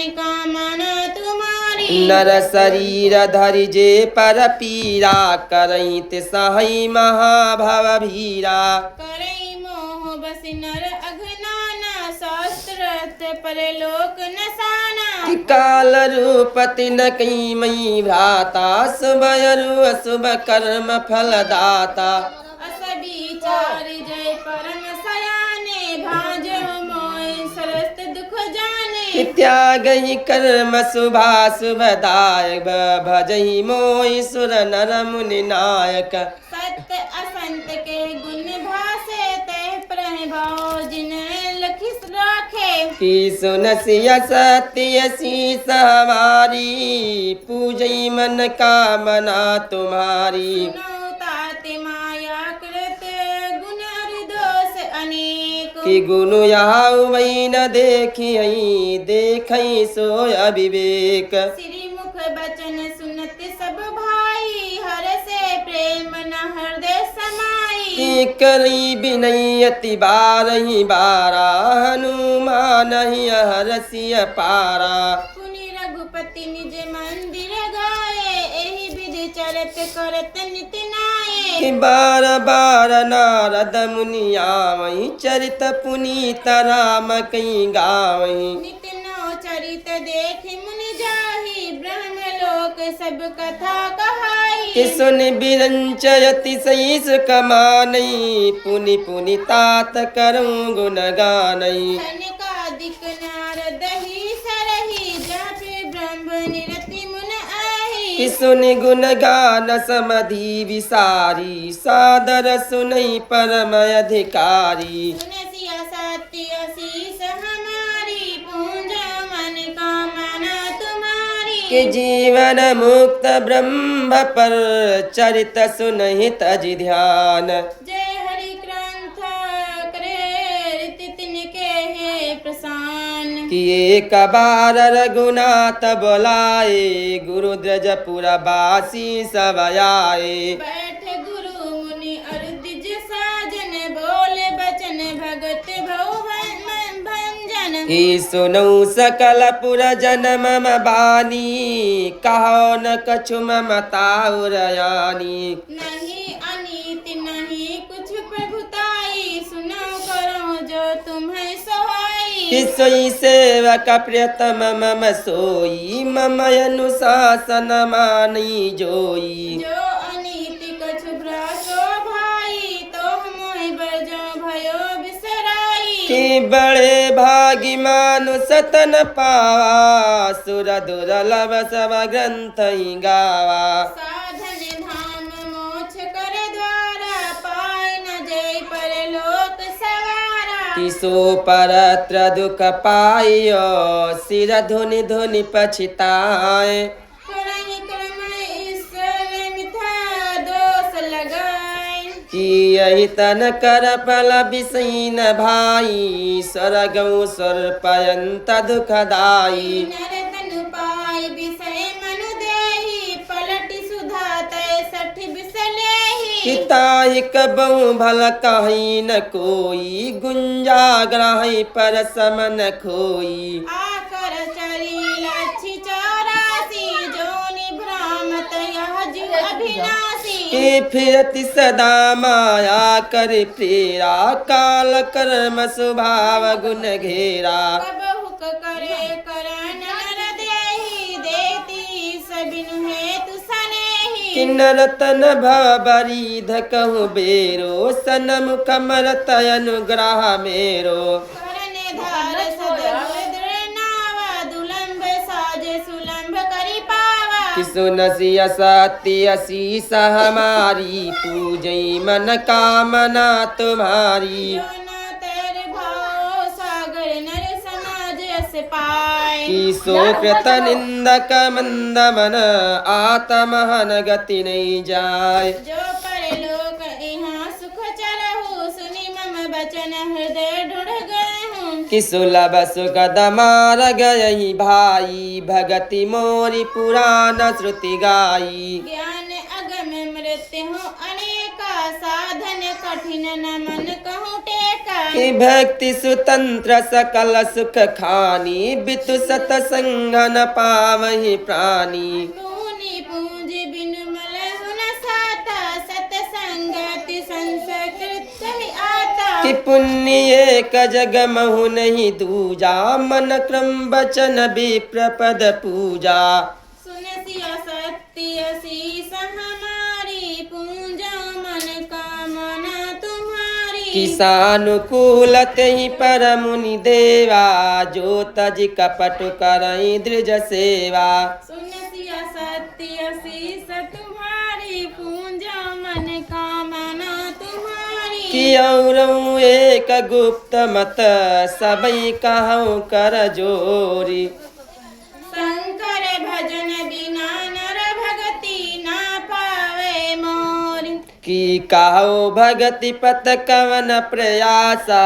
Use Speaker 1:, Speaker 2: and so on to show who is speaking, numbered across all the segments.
Speaker 1: कामना तुम्हारी।
Speaker 2: नर शरीर धरि जे पर पीरा करई तिसहि महाभव भीरा।
Speaker 1: करई मोह बस नर अघनाना शास्त्र परलोक नसाना।
Speaker 2: काल रूप तिनकई मई भ्राता शुभ अरु अशुभ कर्म फल दाता।
Speaker 1: अस विचार जय परम सयाने भाजो मोय सरस्त दुख जाने।
Speaker 2: त्यागहि कर्म शुभाशुभ दायक भजहि मोहि सुर नर मुनि नायक।
Speaker 1: सत्य असंत के गुण भासे तह प्रभाव जिन लखिस राखे।
Speaker 2: कि सुनसिय सत्य शीस हमारी पूजई मन कामना तुम्हारी।
Speaker 1: सुनो ताते माया कृत गुण दोष अनेक।
Speaker 2: कि गुण यहाँ वही न देखियई देखई सो अविवेक।
Speaker 1: श्री मुख बचन सुनत सब भाई हर से प्रेम न हृदय समाई।
Speaker 2: कि करई बिनई अति बारहि बारा हनुमान ही हरसिय पारा।
Speaker 1: पुनि रघुपति निज मंदिर गाए एहि विधि चरत करत नित नाये।
Speaker 2: कि बार बार नारद मुनि आवहि चरित पुनीत राम कई गावहि।
Speaker 1: नित नौ चरित देखि मुनि जाहि ब्रह्म लोक सब कथा कहाई।
Speaker 2: कि सुन बिरंच अतिशय कमानई पुनि पुनि तात करऊँ गुण गानई।
Speaker 1: सनकादिक नारद ही सरहि जापे ब्रह्म निरति मुन आहि।
Speaker 2: कि सुनि गुण गान समधि विसारी सादर सुनई परम अधिकारी।
Speaker 1: सुनसिया सत्य शीस हमारी पूजा मन कामना तुम्हारी।
Speaker 2: कि जीवन मुक्त ब्रह्म पर चरित सुनहि तज ध्यान।
Speaker 1: जय हरि ग्रंथ करे तिनके हे प्रसन्न।
Speaker 2: कि एक बार रघुनाथ बोलाए गुरु द्रजपुर बासी सब आए।
Speaker 1: बैठ गुरु मुनि अरु द्विज साजन बोले बचन भगत भव भंजन।
Speaker 2: कि सुनऊ सकल पुर जन मम बानी कहो न कछु मम ताउरयानी।
Speaker 1: नहीं अनीति नहीं कुछ प्रभुताई सुनो करो जो तुम्हें सहाई।
Speaker 2: कि सोई सेवक प्रियतम मम सोई मम अनुशासन मानी जोई।
Speaker 1: जो अनीति कछु भ्रातो भाई तो मोहि बरजो भयो बिसराई।
Speaker 2: कि बड़े भागी मानुष तन पावा सुर दुर्लभ सब ग्रंथ ही गावा।
Speaker 1: साधन धाम मोक्ष कर द्वारा पाय न जय परलोक सवारा।
Speaker 2: कि सो परत्र दुख पाइयो सिर धुनि धुनि पछिताए।
Speaker 1: करहि क्रम ईश्वर मिथ्या दोष लगाए।
Speaker 2: कि यही तन कर फल विषीन भाई स्वर्गौ स्वर्पयंत दुखदाई।
Speaker 1: नर तनु पाय विषय मनु देहि पलटि सुधा तय सठ बिसलेहि।
Speaker 2: कि ताहि कबहु भल कहीं न कोई गुंजा ग्राही पर समन खोई।
Speaker 1: आकर चरी लक्षि 84 जोनि भ्रामत यह जीव अभिनाशी।
Speaker 2: कि फिरति सदा माया कर प्रेरा काल कर्म स्वभाव गुण घेरा।
Speaker 1: कबहुक करे करण नर देहि देती सबिनु हेतु सनेहि।
Speaker 2: किन्नर तन भवरीध कहूँ बेरो सनमुख मरत अनुग्रह मेरो।
Speaker 1: करने धार सदगुर नावा दुलंभ साजे सुलंभ करि पावा।
Speaker 2: कि सुनसिय सत्य शीस हमारी पूजई मन कामना तुम्हारी।
Speaker 1: जो न तेरे भाव सागर नर समाज अस पाए।
Speaker 2: कि सो कृत निंदक मंद मन आत्महन गति नहीं जाय।
Speaker 1: जो परलोक यहाँ सुख चरहु सुनि मम बचन हृदय ढूढ़ गए हूँ।
Speaker 2: कि सुलभ सुगद मार्ग यही भाई भगति मोरी पुराण श्रुति गाई।
Speaker 1: ज्ञान अगम मृत्यु अनेका साधन कठिन न मन कहूँ टेका।
Speaker 2: कि भक्ति सुतंत्र सकल सुख खानी बितु सतसंग न पावहि प्राणी
Speaker 1: पूनि पूज बिनु मल हुन साता सतसंगति संस्कृत ही आता
Speaker 2: कि पुण्य एक जग महु नहीं दूजा मन क्रम बचन विप्र पद पूजा
Speaker 1: सुनसिया सत्य शीस हमारी पूजा मन कामना तुम्हारी
Speaker 2: किसानुकूलत ही पर मुनि देवा जो तज कपट करई दृज सेवा
Speaker 1: सुनसिया सत्य शीस तुम्हारी पूजा मन कामना तुम्हारी
Speaker 2: कि औरऊ एक गुप्त मत सबई कहूँ कर जोरी
Speaker 1: शंकर भजन बिना नर भगति ना पावे मोरी
Speaker 2: कि कहो भगति पत कवन प्रयासा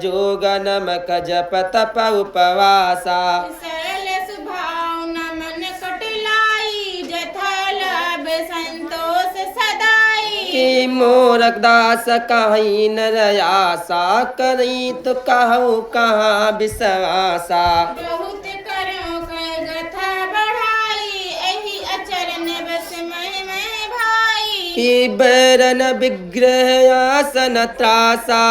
Speaker 2: जोग नमक जप तप उपवासा
Speaker 1: सरल सुभाव न मन कटलाई जथा लाभ संतोष सदाई
Speaker 2: कि मोरक दास कहीं नर आशा करई तो कहूँ कहाँ विश्वासा
Speaker 1: बहुत करो कर गथा बढ़ाई एही अचरण बस मैं भाई
Speaker 2: कि बैरन विग्रह आसन त्रासा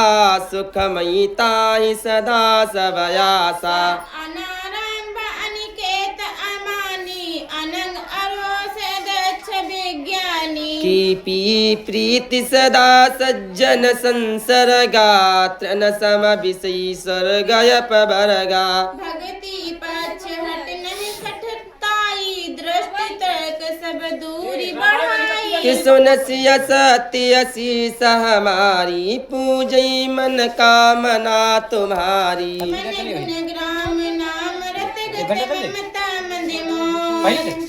Speaker 2: सुखमयी ताहि सदा सबयासा
Speaker 1: अनारंभ अनिकेत अमानी अनंग अरोस दक्ष विज्ञानी
Speaker 2: कि पी प्रीति सदा सज्जन संसर्गा त्रन सम विषयी स्वर्गय पबरगा
Speaker 1: भक्ति पक्ष हट नहीं कठताई दृष्टि तर्क सब दूरी बढ़ाई
Speaker 2: कि सुनसिय सत्य शीस हमारी पूजई मन कामना तुम्हारी
Speaker 1: मन गुण ग्राम नाम रत गत ममता मंदिमो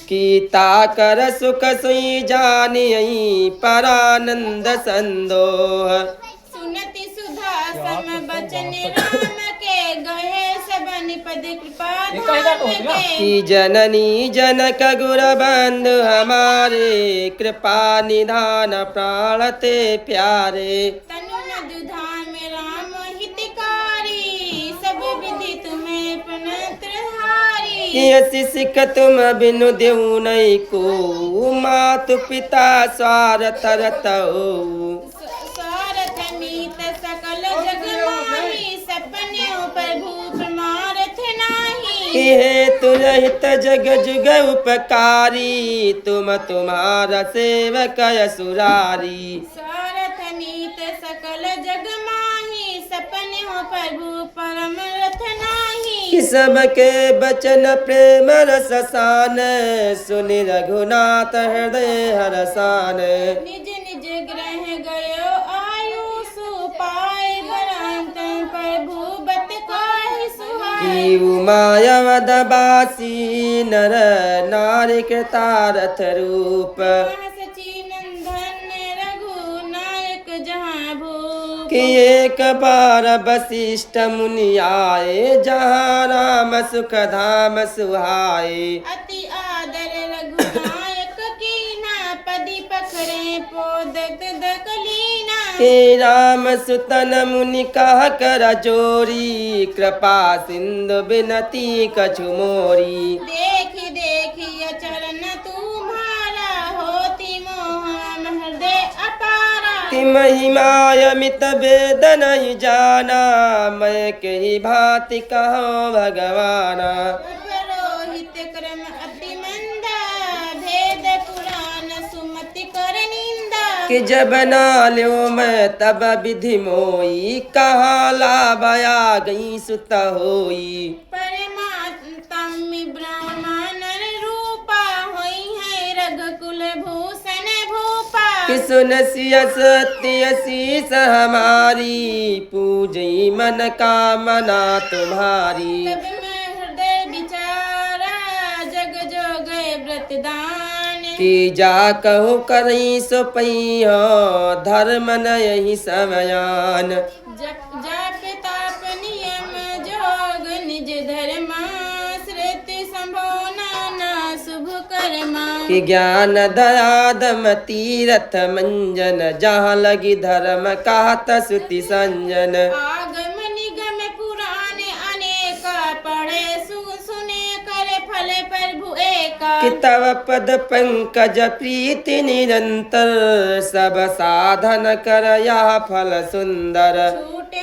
Speaker 2: कि ताकर सुख सुई जानियई परानंद संदोह
Speaker 1: सुनति सुधा सम बचन राम के गहे सबन पद कृपा धाम के
Speaker 2: कि जननी जनक गुर बंधु हमारे कृपा निधान प्राण ते प्यारे
Speaker 1: तनु मधु धाम राम हितकारी सब विधि तुम्हें प्रणतहारी
Speaker 2: कि असी सिख तुम बिनु देऊ नहीं को मातु पिता स्वार्थ रतऊ
Speaker 1: सारथ मीत सकल जग माही सपने प्रभु प्रमारथ नाही
Speaker 2: कि हेतु रहित जग जुग उपकारी तुम तुम्हारा सेवक असुरारी
Speaker 1: सारथ मीत सकल जग माही सपने हो प्रभु परम रथ नाही
Speaker 2: कि सबके बचन प्रेम रस सान सुनि रघुनाथ हृदय हरसान
Speaker 1: निज निज ग्रह गयो आयुषु पाए बरांत प्रभु बत काहि सुहाए
Speaker 2: कि उमायवदबासी नर नारी कृतारथ रूप
Speaker 1: सची नंदन रघु नायक जहाँ भूप
Speaker 2: कि एक बार वशिष्ठ मुनि आए जहाँ राम सुख धाम सुहाए
Speaker 1: अति आदर रघुनायक कीना पदी पखरे पोदत दकलीना
Speaker 2: हे राम सुतन मुनि कह कर जोरी कृपा सिंधु बिनती कछु मोरी
Speaker 1: देखी देखी अचरण तुम्हारा होती मोह हृदय अपारा
Speaker 2: कि महिमायमित वेद नहीं जाना मैं कही भांति कहो भगवाना
Speaker 1: पुरोहित क्रम अति मंदा भेद पुराण सुमति कर निंदा
Speaker 2: कि जब नाल्यो मैं तब विधि मोई कहाँ लाभया गई सुत होई
Speaker 1: परमात्म ब्राह्मण रूपा होई है रघुकुल भूषण भूपा
Speaker 2: कि सुनसिय सत्य शीस हमारी पूजई मन कामना तुम्हारी
Speaker 1: तब मैं हृदय विचारा जग जोग व्रत दान
Speaker 2: कि जा कहूँ करई सो पैया धर्म न यही समयान
Speaker 1: जप जाप ताप नियम जोग निज धर्माश्रित संभो नाना शुभ कर्मा
Speaker 2: कि ज्ञान दया दम तीरथ मंजन जहाँ लगी धर्म कहत सुति संजन
Speaker 1: आग का
Speaker 2: कि तव पद पंकज प्रीति निरंतर सब साधन कर यह फल सुंदर
Speaker 1: छूटे